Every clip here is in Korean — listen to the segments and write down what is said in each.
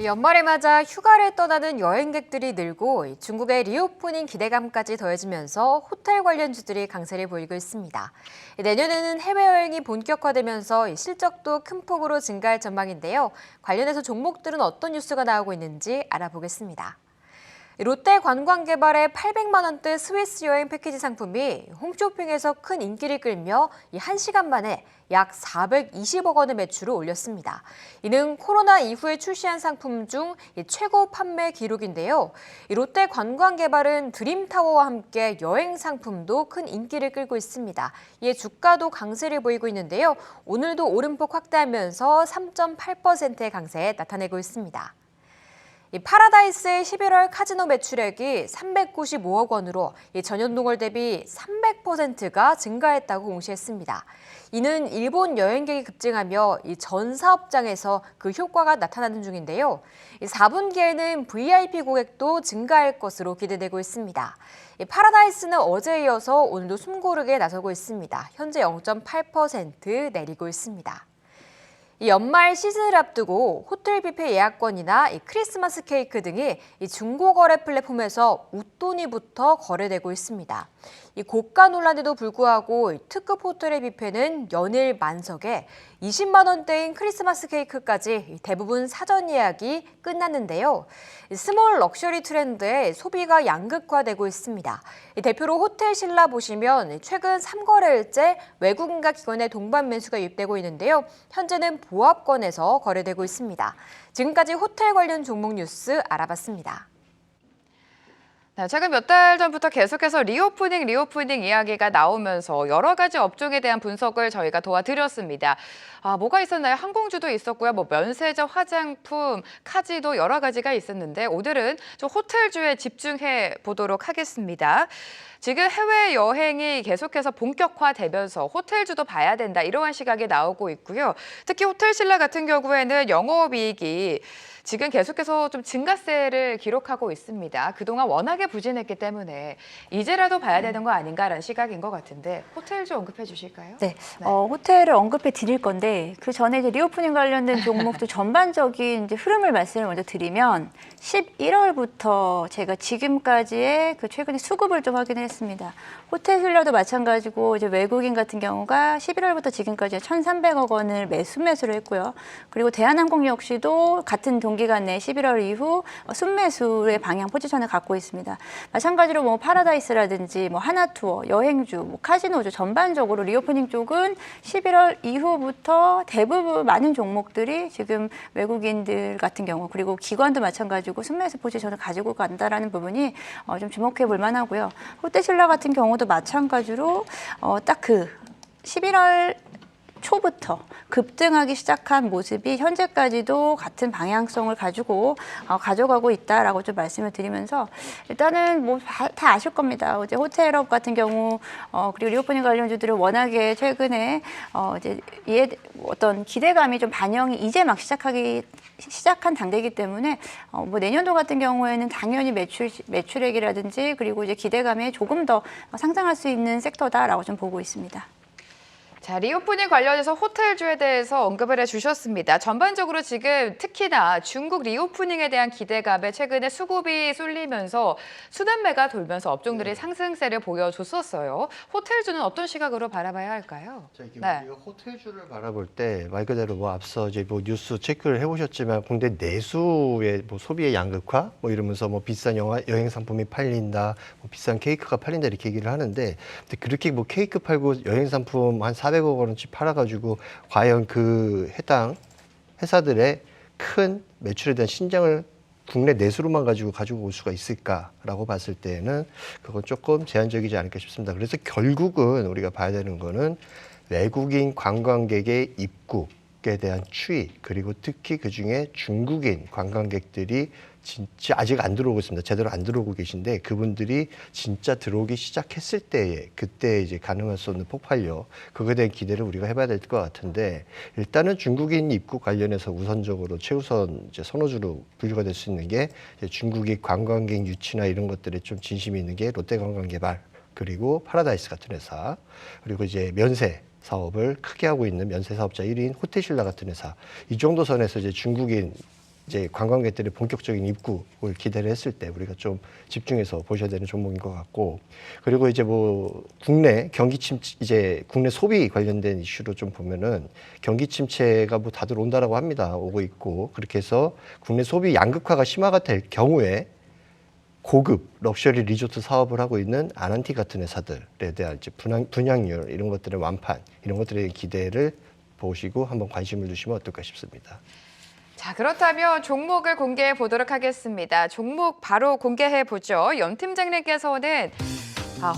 연말에 맞아 휴가를 떠나는 여행객들이 늘고 중국의 리오프닝 기대감까지 더해지면서 호텔 관련주들이 강세를 보이고 있습니다. 내년에는 해외여행이 본격화되면서 실적도 큰 폭으로 증가할 전망인데요. 관련해서 종목들은 어떤 뉴스가 나오고 있는지 알아보겠습니다. 롯데 관광개발의 800만 원대 스위스 여행 패키지 상품이 홈쇼핑에서 큰 인기를 끌며 1시간 만에 약 420억 원의 매출을 올렸습니다. 이는 코로나 이후에 출시한 상품 중 최고 판매 기록인데요. 롯데 관광개발은 드림타워와 함께 여행 상품도 큰 인기를 끌고 있습니다. 이에 주가도 강세를 보이고 있는데요. 오늘도 오름폭 확대하면서 3.8%의 강세 나타내고 있습니다. 파라다이스의 11월 카지노 매출액이 395억 원으로 전년 동월 대비 300%가 증가했다고 공시했습니다. 이는 일본 여행객이 급증하며 전 사업장에서 그 효과가 나타나는 중인데요. 4분기에는 VIP 고객도 증가할 것으로 기대되고 있습니다. 파라다이스는 어제에 이어서 오늘도 숨고르게 나서고 있습니다. 현재 0.8% 내리고 있습니다. 연말 시즌을 앞두고 호텔 뷔페 예약권이나 크리스마스 케이크 등이 중고 거래 플랫폼에서 웃돈이부터 거래되고 있습니다. 고가 논란에도 불구하고 특급 호텔의 뷔페는 연일 만석에 20만 원대인 크리스마스 케이크까지 대부분 사전 예약이 끝났는데요. 스몰 럭셔리 트렌드에 소비가 양극화되고 있습니다. 대표로 호텔 신라 보시면 최근 3거래일째 외국인과 기관의 동반 매수가 유입되고 있는데요. 현재는 보합권에서 거래되고 있습니다. 지금까지 호텔 관련 종목 뉴스 알아봤습니다. 네, 최근 몇 달 전부터 계속해서 리오프닝 이야기가 나오면서 여러 가지 업종에 대한 분석을 저희가 도와드렸습니다. 뭐가 있었나요? 항공주도 있었고요. 면세점, 화장품, 카지도 여러 가지가 있었는데 오늘은 좀 호텔주에 집중해 보도록 하겠습니다. 지금 해외여행이 계속해서 본격화되면서 호텔주도 봐야 된다 이러한 시각이 나오고 있고요. 특히 호텔신라 같은 경우에는 영업이익이 지금 계속해서 좀 증가세를 기록하고 있습니다. 그동안 워낙에 부진했기 때문에 이제라도 봐야 되는 거 아닌가라는 시각인 것 같은데 호텔주 언급해 주실까요? 네, 호텔을 언급해 드릴 건데 그 전에 이제 리오프닝 관련된 종목도 전반적인 이제 흐름을 말씀을 먼저 드리면 11월부터 제가 지금까지의 그 최근의 수급을 좀 확인을 했습니다. 호텔신라도 마찬가지고 이제 외국인 같은 경우가 11월부터 지금까지 1,300억 원을 매수를 했고요. 그리고 대한항공 역시도 같은 동기간 내 11월 이후 순매수의 방향 포지션을 갖고 있습니다. 마찬가지로 파라다이스라든지 하나투어, 여행주, 카지노주 전반적으로 리오프닝 쪽은 11월 이후부터 대부분 많은 종목들이 지금 외국인들 같은 경우 그리고 기관도 마찬가지고 순매수 포지션을 가지고 간다라는 부분이 좀 주목해 볼 만하고요. 호텔신라 같은 경우도 마찬가지로 딱 그 11월 초부터 급등하기 시작한 모습이 현재까지도 같은 방향성을 가지고 가져가고 있다라고 좀 말씀을 드리면서 일단은 다 아실 겁니다. 이제 호텔업 같은 경우 그리고 리오프닝 관련주들은 워낙에 최근에 이제 어떤 기대감이 좀 반영이 이제 막 시작한 단계이기 때문에 내년도 같은 경우에는 당연히 매출액이라든지 그리고 이제 기대감이 조금 더 상승할 수 있는 섹터다라고 좀 보고 있습니다. 자, 리오프닝 관련해서 호텔주에 대해서 언급을 해주셨습니다. 전반적으로 지금 특히나 중국 리오프닝에 대한 기대감에 최근에 수급이 쏠리면서 순환매가 돌면서 업종들이 상승세를 보여줬었어요. 호텔주는 어떤 시각으로 바라봐야 할까요? 자, 이게 우리가 호텔주를 바라볼 때 말 그대로 앞서 이제 뉴스 체크를 해보셨지만 국내 내수의 소비의 양극화 이러면서 비싼 여행 상품이 팔린다, 비싼 케이크가 팔린다 이렇게 얘기를 하는데 그렇게 케이크 팔고 여행 상품 한 400억 원어치 팔아가지고 과연 그 해당 회사들의 큰 매출에 대한 신장을 국내 내수로만 가지고 올 수가 있을까라고 봤을 때는 그건 조금 제한적이지 않을까 싶습니다. 그래서 결국은 우리가 봐야 되는 거는 외국인 관광객의 입국에 대한 추이 그리고 특히 그중에 중국인 관광객들이 진짜 아직 안 들어오고 있습니다. 제대로 안 들어오고 계신데 그분들이 진짜 들어오기 시작했을 때에 그때 이제 가능할 수 없는 폭발력 그거에 대한 기대를 우리가 해봐야 될 것 같은데 일단은 중국인 입국 관련해서 우선적으로 최우선 이제 선호주로 분류가 될 수 있는 게 중국인 관광객 유치나 이런 것들에 좀 진심이 있는 게 롯데관광개발 그리고 파라다이스 같은 회사 그리고 이제 면세 사업을 크게 하고 있는 면세 사업자 1위인 호텔신라 같은 회사 이 정도 선에서 이제 중국인 이제 관광객들의 본격적인 입국을 기대를 했을 때 우리가 좀 집중해서 보셔야 되는 종목인 것 같고, 그리고 이제 뭐 국내 경기 침체, 이제 국내 소비 관련된 이슈로 좀 보면은 경기 침체가 뭐 다들 온다라고 합니다. 오고 있고, 그렇게 해서 국내 소비 양극화가 심화가 될 경우에 고급 럭셔리 리조트 사업을 하고 있는 아난티 같은 회사들에 대한 이제 분양률 이런 것들의 완판, 이런 것들의 기대를 보시고 한번 관심을 두시면 어떨까 싶습니다. 자, 그렇다면 종목을 공개해 보도록 하겠습니다. 종목 바로 공개해 보죠. 연 팀장님께서는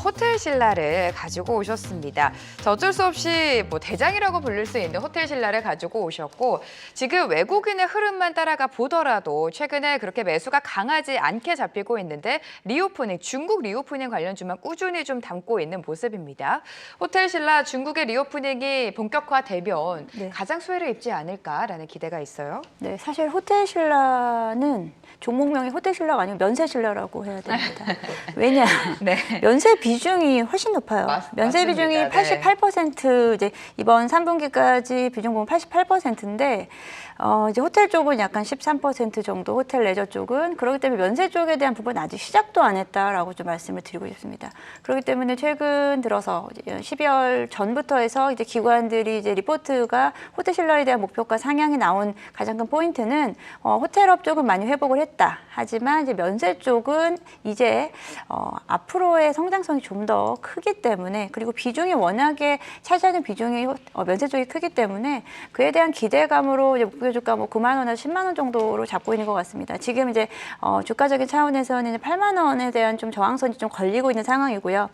호텔 신라를 가지고 오셨습니다. 자, 어쩔 수 없이 뭐 대장이라고 부를 수 있는 호텔 신라를 가지고 오셨고, 지금 외국인의 흐름만 따라가 보더라도 최근에 그렇게 매수가 강하지 않게 잡히고 있는데 리오프닝, 중국 리오프닝 관련주만 꾸준히 좀 담고 있는 모습입니다. 호텔 신라 중국의 리오프닝이 본격화되면 네. 가장 수혜를 입지 않을까라는 기대가 있어요. 네, 사실 호텔 신라는 종목명이 호텔 신라가 아니고 면세 신라라고 해야 됩니다. 왜냐? 네. 면세 비중이 훨씬 높아요. 면세 맞습니다. 비중이 네. 88%, 이제 이번 3분기까지 비중 보면 88%인데 이제 호텔 쪽은 약간 13% 정도, 호텔 레저 쪽은. 그렇기 때문에 면세 쪽에 대한 부분은 아직 시작도 안 했다라고 좀 말씀을 드리고 싶습니다. 그렇기 때문에 최근 들어서 12월 전부터 해서 이제 기관들이 이제 리포트가 호텔 신라에 대한 목표가 상향이 나온 가장 큰 포인트는 호텔업 쪽은 많이 회복을 했다. 하지만 이제 면세 쪽은 이제 앞으로의 성장성이 좀 더 크기 때문에, 그리고 비중이 워낙에 차지하는 비중이 면세 쪽이 크기 때문에 그에 대한 기대감으로 이제 목표 주가 뭐 9만 원에서 10만 원 정도로 잡고 있는 것 같습니다. 지금 이제 주가적인 차원에서는 이제 8만 원에 대한 좀 저항선이 좀 걸리고 있는 상황이고요.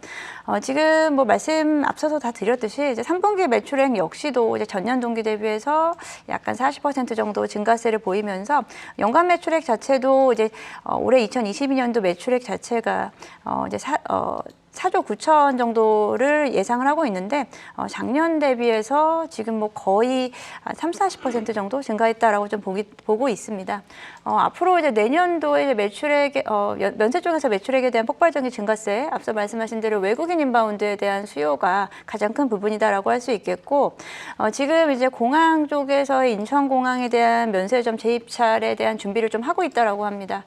지금 뭐 말씀 앞서서 다 드렸듯이 이제 3분기 매출액 역시도 이제 전년 동기 대비해서 약간 40% 정도 증가세를 보이면서 연간 매출액 자체도 이제 올해 2022년도 매출액 자체가 이제 4조 9천 정도를 예상을 하고 있는데 작년 대비해서 지금 뭐 거의 30-40% 정도 증가했다라고 좀 보고 있습니다. 앞으로 이제 내년도에 매출액 면세 쪽에서 매출액에 대한 폭발적인 증가세, 앞서 말씀하신 대로 외국인 인바운드에 대한 수요가 가장 큰 부분이다라고 할 수 있겠고, 지금 이제 공항 쪽에서의 인천공항에 대한 면세점 재입찰에 대한 준비를 좀 하고 있다라고 합니다.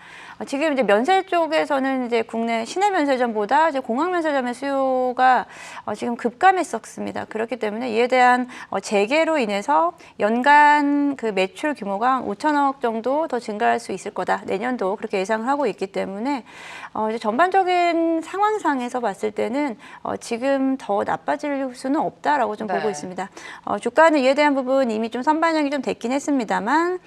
지금 이제 면세 쪽에서는 이제 국내 시내 면세점보다 이제 공항 면세점의 수요가 지금 급감했었습니다. 그렇기 때문에 이에 대한 재개로 인해서 연간 그 매출 규모가 5천억 정도 더 증가할 수 있을 거다. 내년도 그렇게 예상을 하고 있기 때문에 이제 전반적인 상황상에서 봤을 때는 지금 더 나빠질 수는 없다라고 좀 보고 있습니다. 주가는 이에 대한 부분 이미 좀 선반영이 좀 됐긴 했습니다만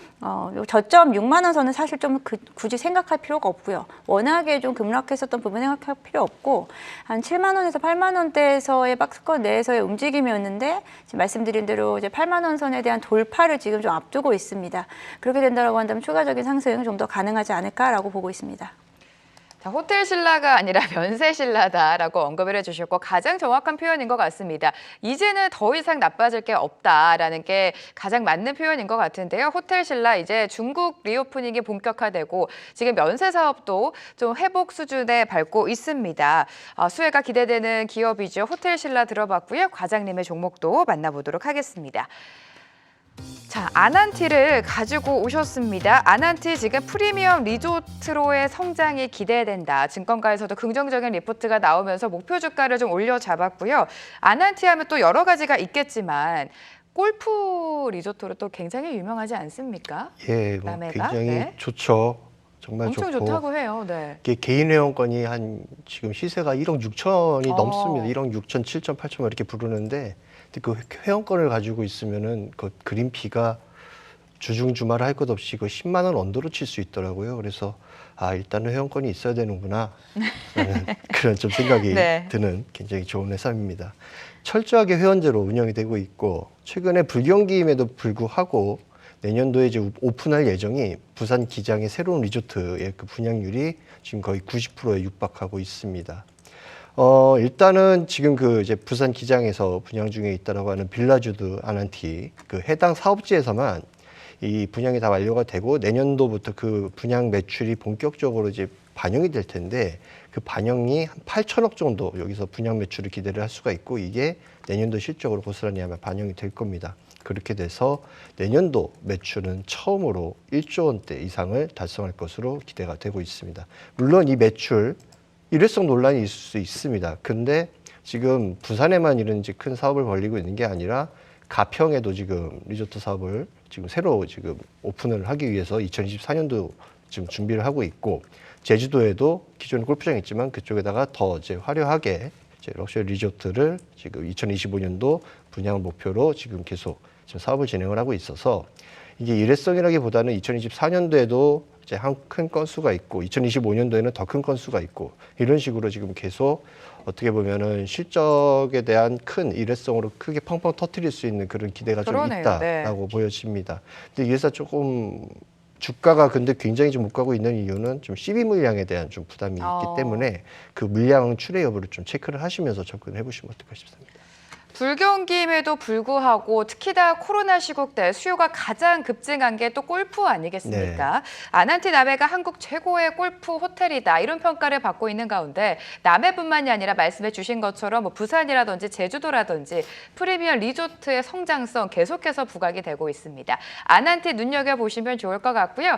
저점 6만 원 선은 사실 좀 굳이 생각할 필요가 없고요. 워낙에 좀 급락했었던 부분 생각할 필요 없고, 한 7만 원에서 8만 원대에서의 박스권 내에서의 움직임이었는데 지금 말씀드린 대로 이제 8만 원 선에 대한 돌파를 지금 좀 앞두고 있습니다. 그렇게 된다고 한다면 추가적인 상승 좀 더 가능하지 않을까라고 보고 있습니다. 자, 호텔 신라가 아니라 면세 신라다라고 언급을 해주셨고, 가장 정확한 표현인 것 같습니다. 이제는 더 이상 나빠질 게 없다라는 게 가장 맞는 표현인 것 같은데요. 호텔 신라 이제 중국 리오프닝이 본격화되고 지금 면세 사업도 좀 회복 수준에 밟고 있습니다. 수혜가 기대되는 기업이죠. 호텔 신라 들어봤고요. 과장님의 종목도 만나보도록 하겠습니다. 자, 아난티를 가지고 오셨습니다. 아난티 지금 프리미엄 리조트로의 성장이 기대된다. 증권가에서도 긍정적인 리포트가 나오면서 목표 주가를 좀 올려 잡았고요. 아난티 하면 또 여러 가지가 있겠지만 골프 리조트로 또 굉장히 유명하지 않습니까? 예, 뭐 남해가? 굉장히 네. 좋죠. 정말 엄청 좋고. 좋다고 해요. 네. 이게 개인 회원권이 한 지금 시세가 1억 6천이 넘습니다. 1억 6천, 7천, 8천 이렇게 부르는데, 그 회원권을 가지고 있으면은 그 그린피가 주중 주말 할 것 없이 그 10만 원 언더로 칠 수 있더라고요. 그래서 일단은 회원권이 있어야 되는구나 라는 그런 좀 생각이 네. 드는 굉장히 좋은 회사입니다. 철저하게 회원제로 운영이 되고 있고, 최근에 불경기임에도 불구하고 내년도에 이제 오픈할 예정이 부산 기장의 새로운 리조트의 그 분양률이 지금 거의 90%에 육박하고 있습니다. 일단은 지금 그 이제 부산 기장에서 분양 중에 있다라고 하는 빌라주드 아난티 그 해당 사업지에서만 이 분양이 다 완료가 되고 내년도부터 그 분양 매출이 본격적으로 이제 반영이 될 텐데, 그 반영이 한 8천억 정도 여기서 분양 매출을 기대를 할 수가 있고, 이게 내년도 실적으로 고스란히 아마 반영이 될 겁니다. 그렇게 돼서 내년도 매출은 처음으로 1조 원대 이상을 달성할 것으로 기대가 되고 있습니다. 물론 이 매출 일회성 논란이 있을 수 있습니다. 근데 지금 부산에만 이런 이제 큰 사업을 벌리고 있는 게 아니라 가평에도 지금 리조트 사업을 지금 새로 지금 오픈을 하기 위해서 2024년도 지금 준비를 하고 있고, 제주도에도 기존에 골프장이 있지만 그쪽에다가 더 이제 화려하게 이제 럭셔리 리조트를 지금 2025년도 분양을 목표로 지금 계속 지금 사업을 진행을 하고 있어서, 이게 일회성이라기보다는 2024년도에도 이제 한 큰 건수가 있고 2025년도에는 더 큰 건수가 있고, 이런 식으로 지금 계속 어떻게 보면은 실적에 대한 큰 일회성으로 크게 펑펑 터뜨릴 수 있는 그런 기대가 좀 그러네요. 있다라고 보여집니다. 근데 이 회사 조금 주가가 근데 굉장히 좀 못 가고 있는 이유는 좀 CB 물량에 대한 좀 부담이 있기 때문에 그 물량 출해 여부를 좀 체크를 하시면서 접근해 보시면 어떨까 싶습니다. 불경기임에도 불구하고 특히나 코로나 시국 때 수요가 가장 급증한 게 또 골프 아니겠습니까? 아난티 남해가 한국 최고의 골프 호텔이다, 이런 평가를 받고 있는 가운데 남해뿐만이 아니라 말씀해 주신 것처럼 뭐 부산이라든지 제주도라든지 프리미엄 리조트의 성장성 계속해서 부각이 되고 있습니다. 아난티 눈여겨보시면 좋을 것 같고요.